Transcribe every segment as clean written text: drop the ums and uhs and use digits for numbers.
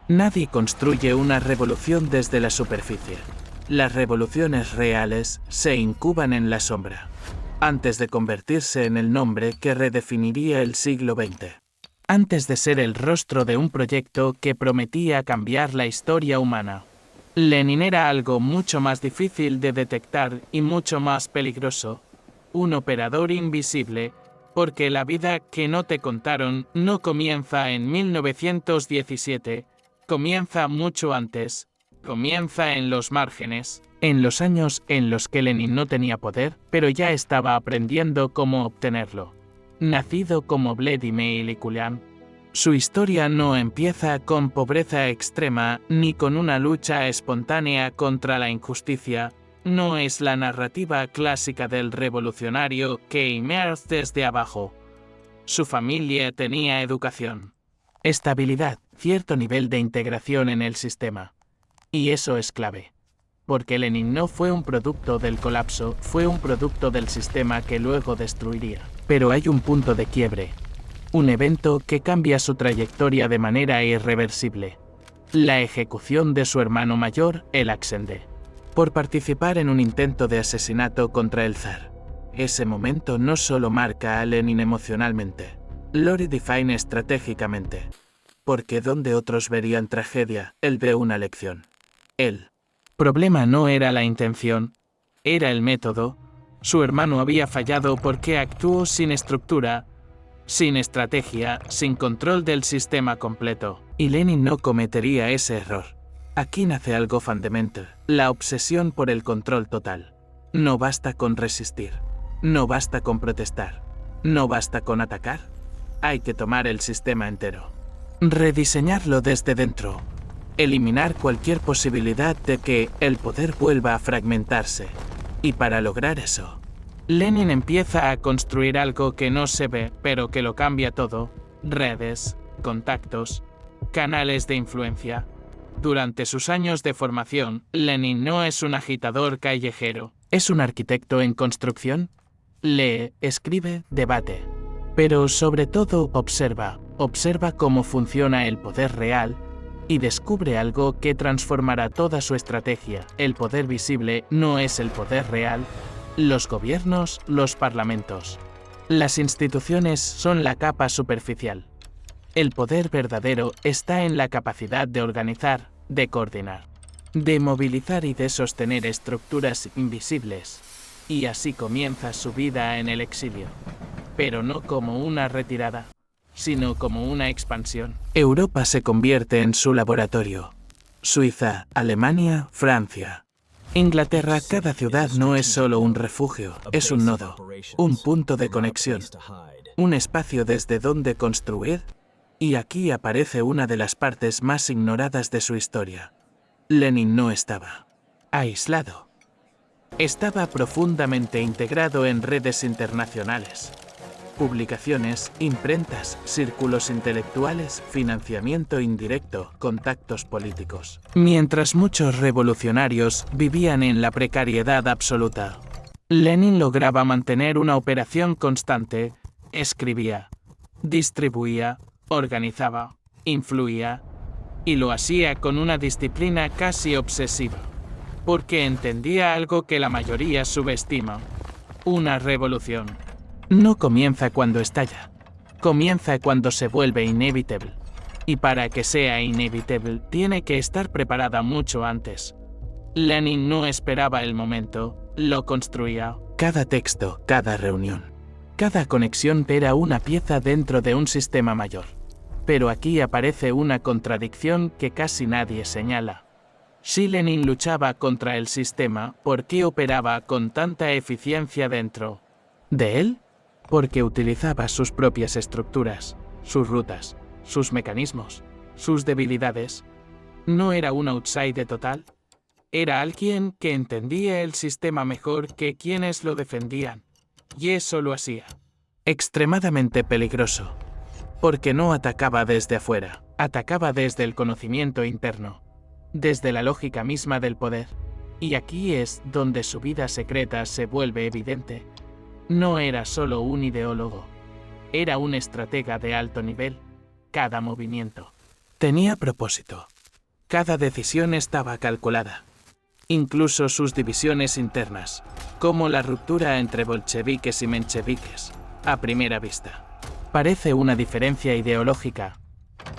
Nadie construye una revolución desde la superficie. Las revoluciones reales se incuban en la sombra, antes de convertirse en el nombre que redefiniría el siglo XX. Antes de ser el rostro de un proyecto que prometía cambiar la historia humana. Lenin era algo mucho más difícil de detectar y mucho más peligroso. Un operador invisible, porque la vida que no te contaron no comienza en 1917, comienza mucho antes, comienza en los márgenes, en los años en los que Lenin no tenía poder, pero ya estaba aprendiendo cómo obtenerlo. Nacido como Vladimir Ilich Ulyan, su historia no empieza con pobreza extrema ni con una lucha espontánea contra la injusticia. No es la narrativa clásica del revolucionario que emerge desde abajo. Su familia tenía educación, estabilidad, cierto nivel de integración en el sistema. Y eso es clave. Porque Lenin no fue un producto del colapso, fue un producto del sistema que luego destruiría. Pero hay un punto de quiebre. Un evento que cambia su trayectoria de manera irreversible. La ejecución de su hermano mayor, el Aleksandr, por participar en un intento de asesinato contra el zar. Ese momento no solo marca a Lenin emocionalmente, lo redefine estratégicamente. Porque donde otros verían tragedia, él ve una lección. El problema no era la intención, era el método. Su hermano había fallado porque actuó sin estructura, sin estrategia, sin control del sistema completo. Y Lenin no cometería ese error. Aquí nace algo fundamental, la obsesión por el control total. No basta con resistir, no basta con protestar, no basta con atacar. Hay que tomar el sistema entero. Rediseñarlo desde dentro. Eliminar cualquier posibilidad de que el poder vuelva a fragmentarse. Y para lograr eso, Lenin empieza a construir algo que no se ve, pero que lo cambia todo. Redes, contactos, canales de influencia. Durante sus años de formación, Lenin no es un agitador callejero. Es un arquitecto en construcción. Lee, escribe, debate. Pero sobre todo observa cómo funciona el poder real y descubre algo que transformará toda su estrategia. El poder visible no es el poder real. Los gobiernos, los parlamentos, las instituciones son la capa superficial. El poder verdadero está en la capacidad de organizar, de coordinar, de movilizar y de sostener estructuras invisibles. Y así comienza su vida en el exilio. Pero no como una retirada, sino como una expansión. Europa se convierte en su laboratorio. Suiza, Alemania, Francia. Inglaterra, cada ciudad no es solo un refugio, es un nodo, un punto de conexión, un espacio desde donde construir. Y aquí aparece una de las partes más ignoradas de su historia. Lenin no estaba aislado. Estaba profundamente integrado en redes internacionales. Publicaciones, imprentas, círculos intelectuales, financiamiento indirecto, contactos políticos. Mientras muchos revolucionarios vivían en la precariedad absoluta, Lenin lograba mantener una operación constante, escribía, distribuía, organizaba, influía, y lo hacía con una disciplina casi obsesiva, porque entendía algo que la mayoría subestima: una revolución no comienza cuando estalla, comienza cuando se vuelve inevitable. Y para que sea inevitable, tiene que estar preparada mucho antes. Lenin no esperaba el momento, lo construía. Cada texto, cada reunión, cada conexión era una pieza dentro de un sistema mayor. Pero aquí aparece una contradicción que casi nadie señala. Si Lenin luchaba contra el sistema, ¿por qué operaba con tanta eficiencia dentro de él? Porque utilizaba sus propias estructuras, sus rutas, sus mecanismos, sus debilidades. No era un outsider total. Era alguien que entendía el sistema mejor que quienes lo defendían. Y eso lo hacía extremadamente peligroso. Porque no atacaba desde afuera, atacaba desde el conocimiento interno, desde la lógica misma del poder. Y aquí es donde su vida secreta se vuelve evidente. No era solo un ideólogo, era un estratega de alto nivel. Cada movimiento tenía propósito. Cada decisión estaba calculada. Incluso sus divisiones internas, como la ruptura entre bolcheviques y mencheviques, a primera vista. Parece una diferencia ideológica,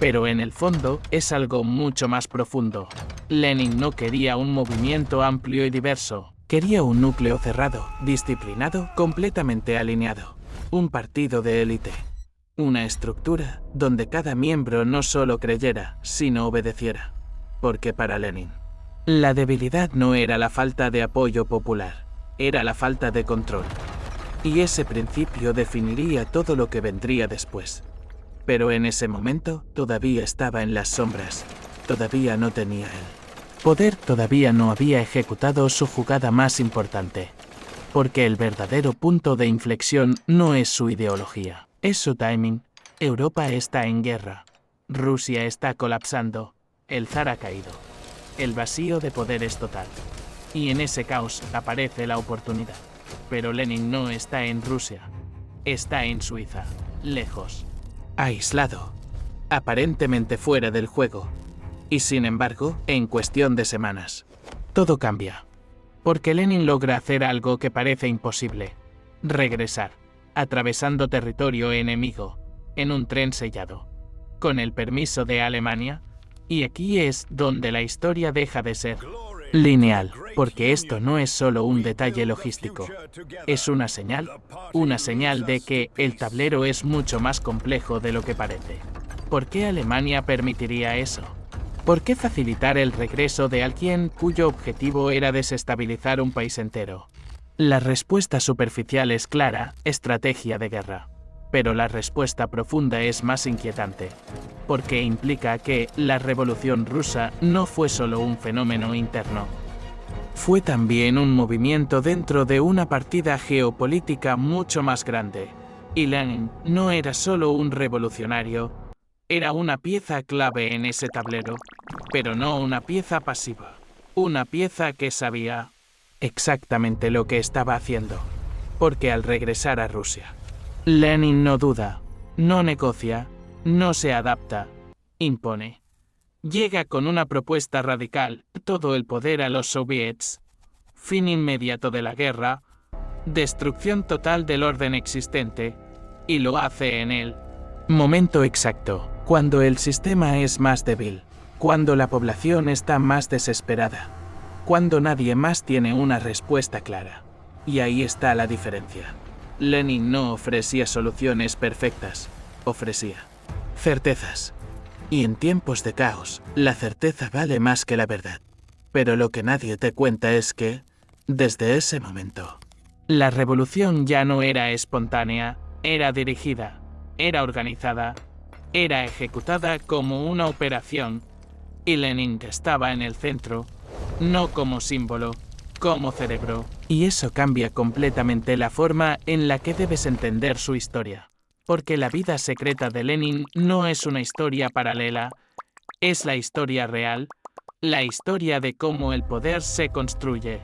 pero en el fondo es algo mucho más profundo. Lenin no quería un movimiento amplio y diverso, quería un núcleo cerrado, disciplinado, completamente alineado. Un partido de élite. Una estructura donde cada miembro no solo creyera, sino obedeciera. Porque para Lenin, la debilidad no era la falta de apoyo popular, era la falta de control. Y ese principio definiría todo lo que vendría después. Pero en ese momento todavía estaba en las sombras, todavía no tenía el poder, todavía no había ejecutado su jugada más importante. Porque el verdadero punto de inflexión no es su ideología, es su timing. Europa está en guerra, Rusia está colapsando, el zar ha caído. El vacío de poder es total. Y en ese caos aparece la oportunidad. Pero Lenin no está en Rusia, está en Suiza, lejos. Aislado, aparentemente fuera del juego. Y sin embargo, en cuestión de semanas, todo cambia. Porque Lenin logra hacer algo que parece imposible. Regresar, atravesando territorio enemigo, en un tren sellado. Con el permiso de Alemania. Y aquí es donde la historia deja de ser lineal, porque esto no es solo un detalle logístico. Es una señal de que el tablero es mucho más complejo de lo que parece. ¿Por qué Alemania permitiría eso? ¿Por qué facilitar el regreso de alguien cuyo objetivo era desestabilizar un país entero? La respuesta superficial es clara, estrategia de guerra. Pero la respuesta profunda es más inquietante, porque implica que la Revolución Rusa no fue solo un fenómeno interno. Fue también un movimiento dentro de una partida geopolítica mucho más grande. Y Lenin no era solo un revolucionario, era una pieza clave en ese tablero, pero no una pieza pasiva. Una pieza que sabía exactamente lo que estaba haciendo, porque al regresar a Rusia, Lenin no duda, no negocia, no se adapta, impone. Llega con una propuesta radical, todo el poder a los soviets, fin inmediato de la guerra, destrucción total del orden existente, y lo hace en el momento exacto, cuando el sistema es más débil, cuando la población está más desesperada, cuando nadie más tiene una respuesta clara. Y ahí está la diferencia. Lenin no ofrecía soluciones perfectas, ofrecía certezas. Y en tiempos de caos, la certeza vale más que la verdad. Pero lo que nadie te cuenta es que, desde ese momento, la revolución ya no era espontánea, era dirigida, era organizada, era ejecutada como una operación, y Lenin estaba en el centro, no como símbolo, como cerebro. Y eso cambia completamente la forma en la que debes entender su historia. Porque la vida secreta de Lenin no es una historia paralela, es la historia real, la historia de cómo el poder se construye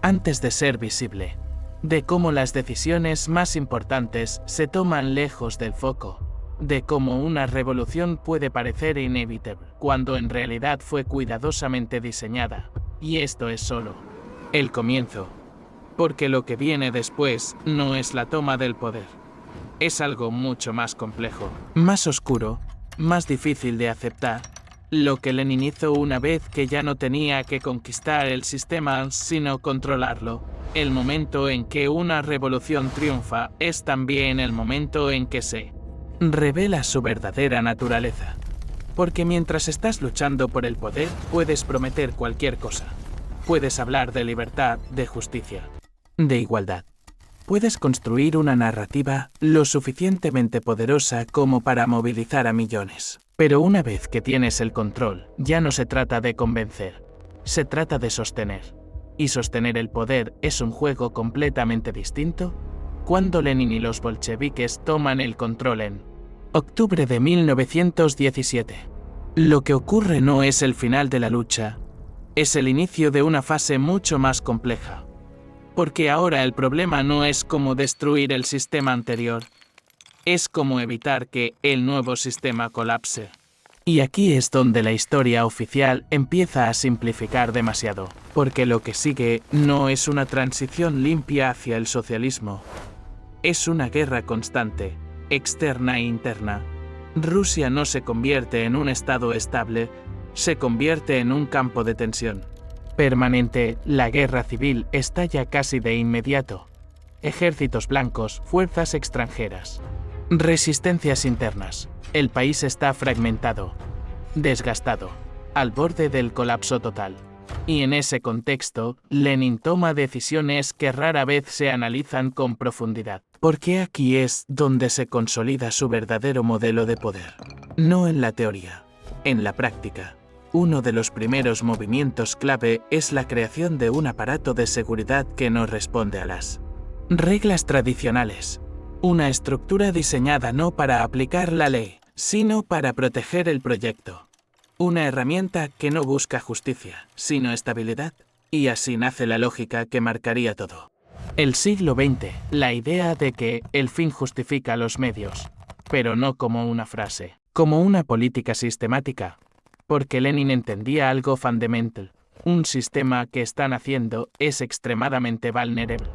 antes de ser visible, de cómo las decisiones más importantes se toman lejos del foco, de cómo una revolución puede parecer inevitable, cuando en realidad fue cuidadosamente diseñada. Y esto es solo el comienzo, porque lo que viene después no es la toma del poder. Es algo mucho más complejo, más oscuro, más difícil de aceptar. Lo que Lenin hizo una vez que ya no tenía que conquistar el sistema, sino controlarlo. El momento en que una revolución triunfa es también el momento en que se revela su verdadera naturaleza. Porque mientras estás luchando por el poder, puedes prometer cualquier cosa. Puedes hablar de libertad, de justicia, de igualdad. Puedes construir una narrativa lo suficientemente poderosa como para movilizar a millones. Pero una vez que tienes el control, ya no se trata de convencer, se trata de sostener. Y sostener el poder es un juego completamente distinto. Cuando Lenin y los bolcheviques toman el control en octubre de 1917. Lo que ocurre no es el final de la lucha, es el inicio de una fase mucho más compleja. Porque ahora el problema no es cómo destruir el sistema anterior, es cómo evitar que el nuevo sistema colapse. Y aquí es donde la historia oficial empieza a simplificar demasiado, porque lo que sigue no es una transición limpia hacia el socialismo. Es una guerra constante, externa e interna. Rusia no se convierte en un estado estable, se convierte en un campo de tensión permanente. La guerra civil estalla casi de inmediato. Ejércitos blancos, fuerzas extranjeras, resistencias internas. El país está fragmentado, desgastado, al borde del colapso total. Y en ese contexto, Lenin toma decisiones que rara vez se analizan con profundidad. Porque aquí es donde se consolida su verdadero modelo de poder. No en la teoría, en la práctica. Uno de los primeros movimientos clave es la creación de un aparato de seguridad que no responde a las reglas tradicionales. Una estructura diseñada no para aplicar la ley, sino para proteger el proyecto. Una herramienta que no busca justicia, sino estabilidad. Y así nace la lógica que marcaría todo. El siglo XX, la idea de que el fin justifica los medios, pero no como una frase, como una política sistemática. Porque Lenin entendía algo fundamental. Un sistema que están haciendo es extremadamente vulnerable.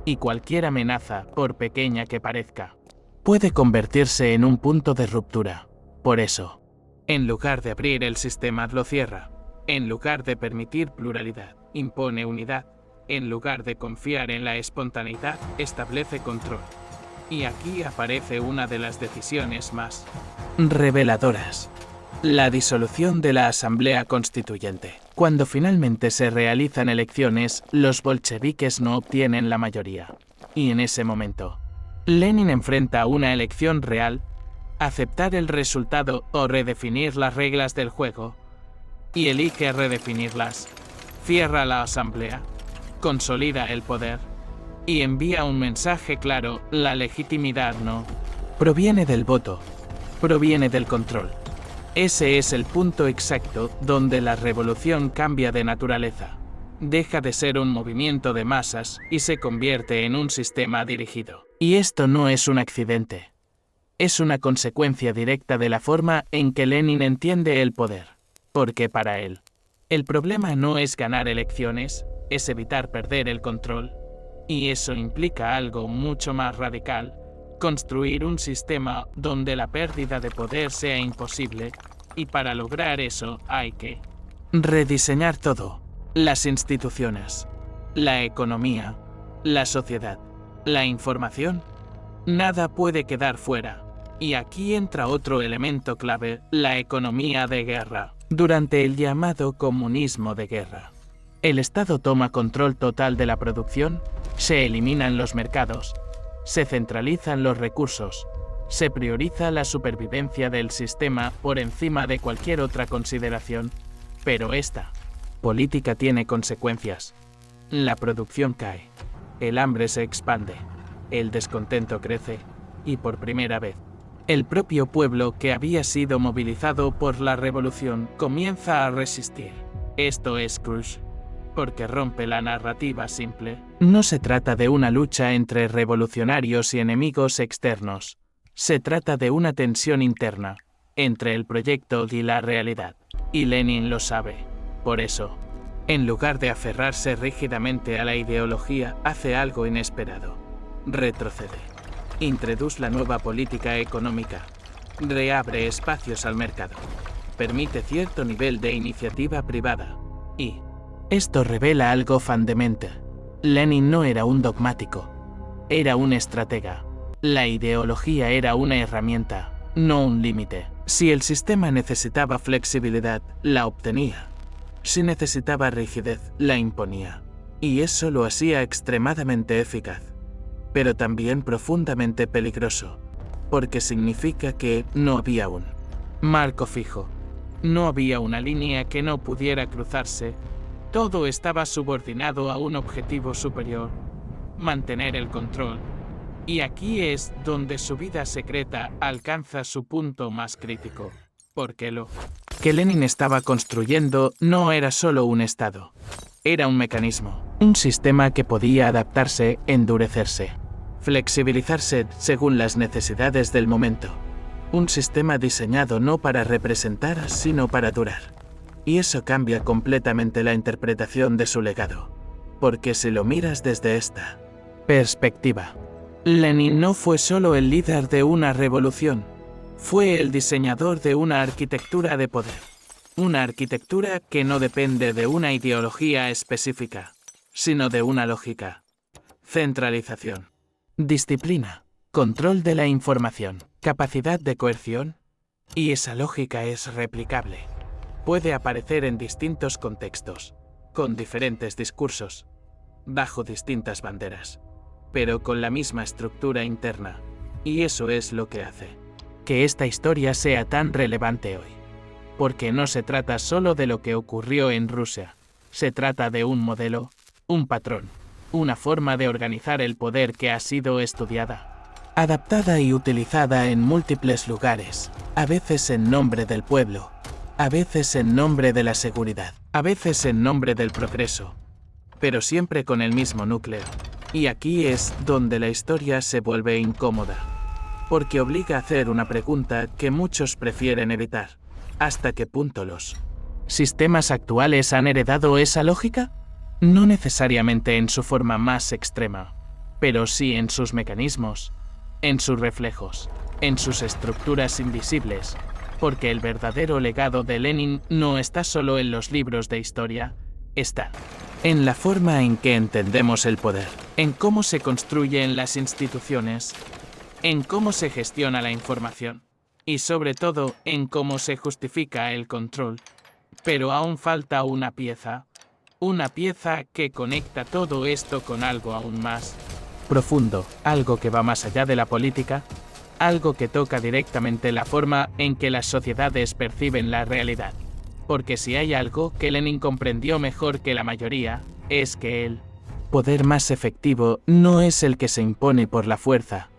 Y cualquier amenaza, por pequeña que parezca, puede convertirse en un punto de ruptura. Por eso, en lugar de abrir el sistema, lo cierra. En lugar de permitir pluralidad, impone unidad. En lugar de confiar en la espontaneidad, establece control. Y aquí aparece una de las decisiones más reveladoras. La disolución de la Asamblea Constituyente. Cuando finalmente se realizan elecciones, los bolcheviques no obtienen la mayoría. Y en ese momento, Lenin enfrenta una elección real, aceptar el resultado o redefinir las reglas del juego. Y elige redefinirlas. Cierra la Asamblea, consolida el poder y envía un mensaje claro: la legitimidad no proviene del voto, proviene del control. Ese es el punto exacto donde la revolución cambia de naturaleza. Deja de ser un movimiento de masas y se convierte en un sistema dirigido. Y esto no es un accidente. Es una consecuencia directa de la forma en que Lenin entiende el poder. Porque para él, el problema no es ganar elecciones, es evitar perder el control. Y eso implica algo mucho más radical: construir un sistema donde la pérdida de poder sea imposible, y para lograr eso hay que rediseñar todo: las instituciones, la economía, la sociedad, la información. Nada puede quedar fuera. Y aquí entra otro elemento clave: la economía de guerra. Durante el llamado comunismo de guerra, el Estado toma control total de la producción, se eliminan los mercados, se centralizan los recursos, se prioriza la supervivencia del sistema por encima de cualquier otra consideración. Pero esta política tiene consecuencias. La producción cae, el hambre se expande, el descontento crece, y por primera vez, el propio pueblo que había sido movilizado por la revolución comienza a resistir. Esto es crush, porque rompe la narrativa simple. No se trata de una lucha entre revolucionarios y enemigos externos. Se trata de una tensión interna, entre el proyecto y la realidad. Y Lenin lo sabe. Por eso, en lugar de aferrarse rígidamente a la ideología, hace algo inesperado. Retrocede. Introduce la nueva política económica. Reabre espacios al mercado. Permite cierto nivel de iniciativa privada. Y esto revela algo fundamental. Lenin no era un dogmático. Era un estratega. La ideología era una herramienta, no un límite. Si el sistema necesitaba flexibilidad, la obtenía. Si necesitaba rigidez, la imponía. Y eso lo hacía extremadamente eficaz. Pero también profundamente peligroso, porque significa que no había un marco fijo. No había una línea que no pudiera cruzarse. Todo estaba subordinado a un objetivo superior: mantener el control. Y aquí es donde su vida secreta alcanza su punto más crítico. Porque lo que Lenin estaba construyendo no era solo un estado. Era un mecanismo, un sistema que podía adaptarse, endurecerse, flexibilizarse según las necesidades del momento. Un sistema diseñado no para representar, sino para durar. Y eso cambia completamente la interpretación de su legado. Porque si lo miras desde esta perspectiva, Lenin no fue solo el líder de una revolución, fue el diseñador de una arquitectura de poder. Una arquitectura que no depende de una ideología específica, sino de una lógica. Centralización, disciplina, control de la información, capacidad de coerción. Y esa lógica es replicable. Puede aparecer en distintos contextos, con diferentes discursos, bajo distintas banderas, pero con la misma estructura interna. Y eso es lo que hace que esta historia sea tan relevante hoy. Porque no se trata solo de lo que ocurrió en Rusia, se trata de un modelo, un patrón, una forma de organizar el poder que ha sido estudiada, adaptada y utilizada en múltiples lugares, a veces en nombre del pueblo, a veces en nombre de la seguridad, a veces en nombre del progreso, pero siempre con el mismo núcleo. Y aquí es donde la historia se vuelve incómoda, porque obliga a hacer una pregunta que muchos prefieren evitar. ¿Hasta qué punto los sistemas actuales han heredado esa lógica? No necesariamente en su forma más extrema, pero sí en sus mecanismos, en sus reflejos, en sus estructuras invisibles, porque el verdadero legado de Lenin no está solo en los libros de historia, está en la forma en que entendemos el poder, en cómo se construyen las instituciones, en cómo se gestiona la información, y sobre todo en cómo se justifica el control. Pero aún falta una pieza que conecta todo esto con algo aún más profundo, algo que va más allá de la política, algo que toca directamente la forma en que las sociedades perciben la realidad. Porque si hay algo que Lenin comprendió mejor que la mayoría, es que el poder más efectivo no es el que se impone por la fuerza,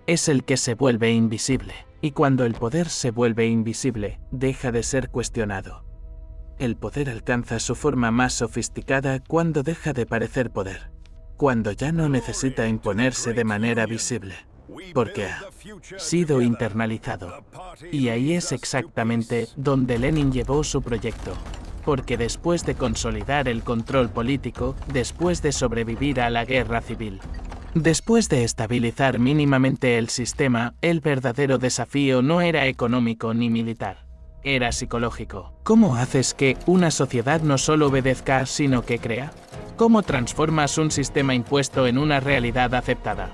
es el que se vuelve invisible. Y cuando el poder se vuelve invisible, deja de ser cuestionado. El poder alcanza su forma más sofisticada cuando deja de parecer poder, cuando ya no necesita imponerse de manera visible, porque ha sido internalizado. Y ahí es exactamente donde Lenin llevó su proyecto, porque después de consolidar el control político, después de sobrevivir a la guerra civil, después de estabilizar mínimamente el sistema, el verdadero desafío no era económico ni militar, era psicológico. ¿Cómo haces que una sociedad no solo obedezca, sino que crea? ¿Cómo transformas un sistema impuesto en una realidad aceptada?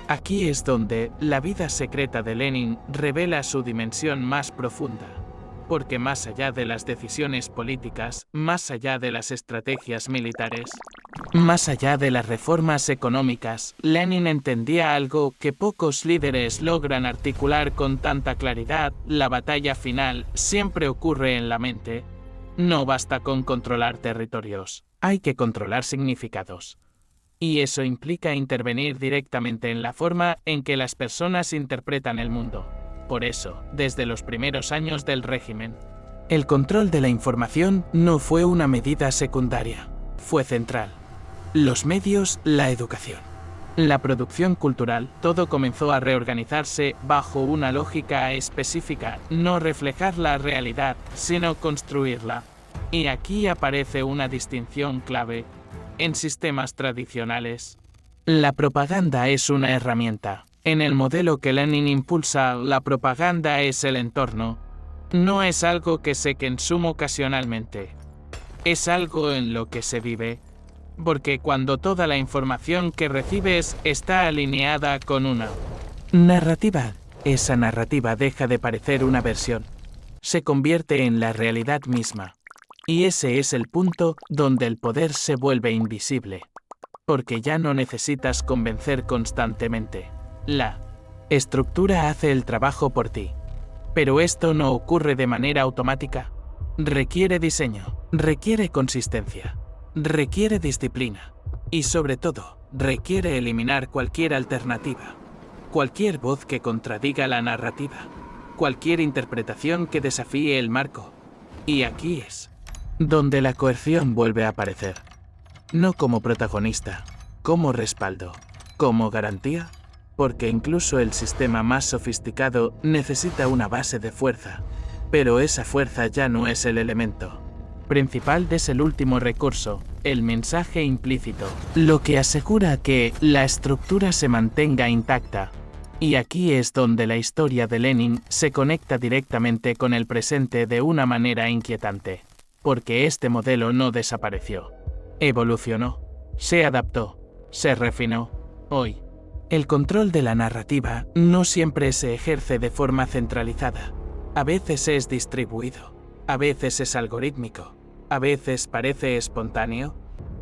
Aquí es donde la vida secreta de Lenin revela su dimensión más profunda. Porque más allá de las decisiones políticas, más allá de las estrategias militares, más allá de las reformas económicas, Lenin entendía algo que pocos líderes logran articular con tanta claridad: la batalla final siempre ocurre en la mente. No basta con controlar territorios, hay que controlar significados. Y eso implica intervenir directamente en la forma en que las personas interpretan el mundo. Por eso, desde los primeros años del régimen, el control de la información no fue una medida secundaria, fue central. Los medios, la educación, la producción cultural, todo comenzó a reorganizarse bajo una lógica específica: no reflejar la realidad, sino construirla. Y aquí aparece una distinción clave. En sistemas tradicionales, la propaganda es una herramienta. En el modelo que Lenin impulsa, la propaganda es el entorno. No es algo que se consume ocasionalmente. Es algo en lo que se vive. Porque cuando toda la información que recibes está alineada con una narrativa, esa narrativa deja de parecer una versión. Se convierte en la realidad misma. Y ese es el punto donde el poder se vuelve invisible. Porque ya no necesitas convencer constantemente. La estructura hace el trabajo por ti. Pero esto no ocurre de manera automática. Requiere diseño, requiere consistencia, requiere disciplina. Y sobre todo, requiere eliminar cualquier alternativa. Cualquier voz que contradiga la narrativa. Cualquier interpretación que desafíe el marco. Y aquí es donde la coerción vuelve a aparecer. No como protagonista, como respaldo, como garantía. porque incluso el sistema más sofisticado necesita una base de fuerza, pero esa fuerza ya no es el elemento principal de ese último recurso, el mensaje implícito, lo que asegura que la estructura se mantenga intacta. Y aquí es donde la historia de Lenin se conecta directamente con el presente de una manera inquietante, porque este modelo no desapareció, evolucionó, se adaptó, se refinó. Hoy, el control de la narrativa no siempre se ejerce de forma centralizada. A veces es distribuido, a veces es algorítmico, a veces parece espontáneo,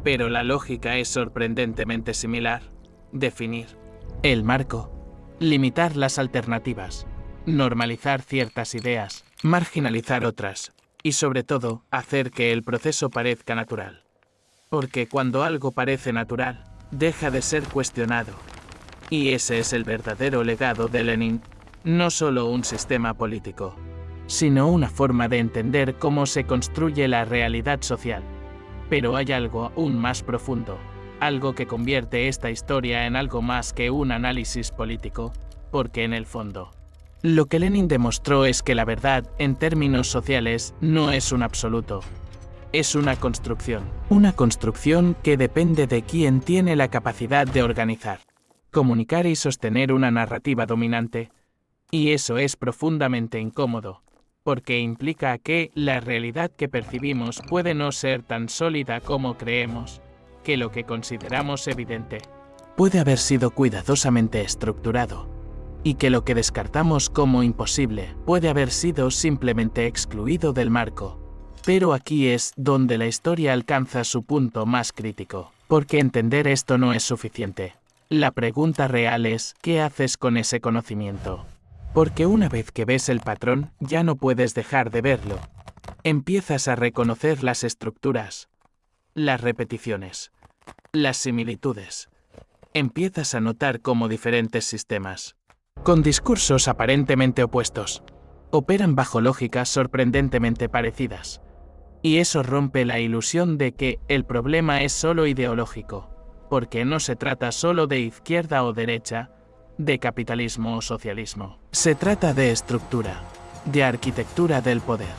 pero la lógica es sorprendentemente similar. Definir el marco, limitar las alternativas, normalizar ciertas ideas, marginalizar otras, y sobre todo, hacer que el proceso parezca natural. Porque cuando algo parece natural, deja de ser cuestionado. Y ese es el verdadero legado de Lenin, no solo un sistema político, sino una forma de entender cómo se construye la realidad social. Pero hay algo aún más profundo, algo que convierte esta historia en algo más que un análisis político, porque en el fondo, lo que Lenin demostró es que la verdad, en términos sociales, no es un absoluto. Es una construcción que depende de quien tiene la capacidad de organizar, comunicar y sostener una narrativa dominante. Y eso es profundamente incómodo, porque implica que la realidad que percibimos puede no ser tan sólida como creemos, que lo que consideramos evidente puede haber sido cuidadosamente estructurado, y que lo que descartamos como imposible puede haber sido simplemente excluido del marco. Pero aquí es donde la historia alcanza su punto más crítico, porque entender esto no es suficiente. La pregunta real es, ¿qué haces con ese conocimiento? Porque una vez que ves el patrón, ya no puedes dejar de verlo. Empiezas a reconocer las estructuras, las repeticiones, las similitudes. Empiezas a notar cómo diferentes sistemas, con discursos aparentemente opuestos, operan bajo lógicas sorprendentemente parecidas. Y eso rompe la ilusión de que el problema es solo ideológico, porque no se trata solo de izquierda o derecha, de capitalismo o socialismo. Se trata de estructura, de arquitectura del poder.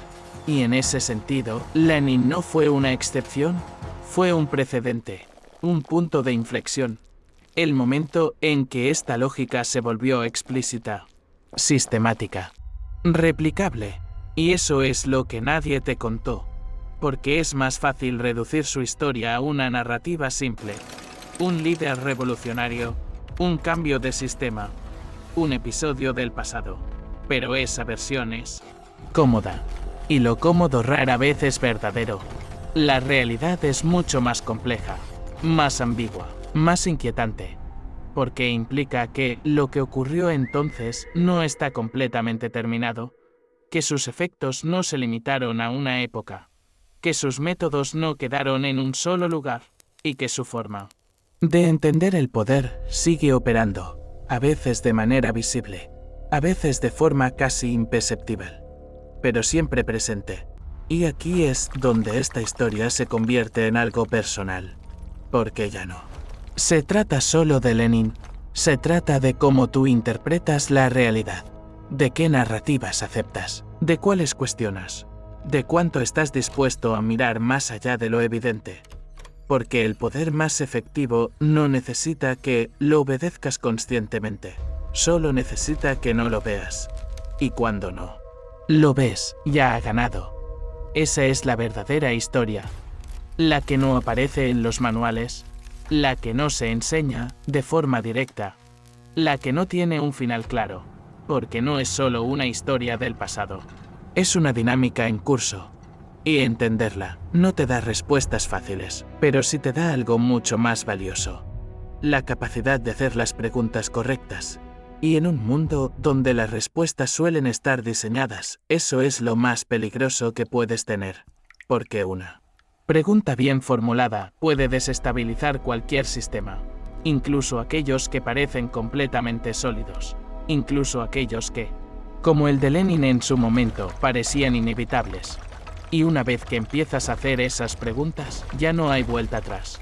Y en ese sentido, Lenin no fue una excepción, fue un precedente, un punto de inflexión. El momento en que esta lógica se volvió explícita, sistemática, replicable. Y eso es lo que nadie te contó, porque es más fácil reducir su historia a una narrativa simple. Un líder revolucionario, un cambio de sistema, un episodio del pasado. Pero esa versión es cómoda, y lo cómodo rara vez es verdadero. La realidad es mucho más compleja, más ambigua, más inquietante, porque implica que lo que ocurrió entonces no está completamente terminado, que sus efectos no se limitaron a una época, que sus métodos no quedaron en un solo lugar, y que su forma de entender el poder sigue operando, a veces de manera visible, a veces de forma casi imperceptible, pero siempre presente. Y aquí es donde esta historia se convierte en algo personal, porque ya no se trata solo de Lenin, se trata de cómo tú interpretas la realidad, de qué narrativas aceptas, de cuáles cuestionas, de cuánto estás dispuesto a mirar más allá de lo evidente. Porque el poder más efectivo no necesita que lo obedezcas conscientemente, solo necesita que no lo veas. Y cuando no lo ves, ya ha ganado. Esa es la verdadera historia, la que no aparece en los manuales, la que no se enseña de forma directa, la que no tiene un final claro, porque no es solo una historia del pasado, es una dinámica en curso. Y entenderla no te da respuestas fáciles, pero sí te da algo mucho más valioso: la capacidad de hacer las preguntas correctas. Y en un mundo donde las respuestas suelen estar diseñadas, eso es lo más peligroso que puedes tener, porque una pregunta bien formulada puede desestabilizar cualquier sistema, incluso aquellos que parecen completamente sólidos, incluso aquellos que, como el de Lenin en su momento, parecían inevitables. Y una vez que empiezas a hacer esas preguntas, ya no hay vuelta atrás.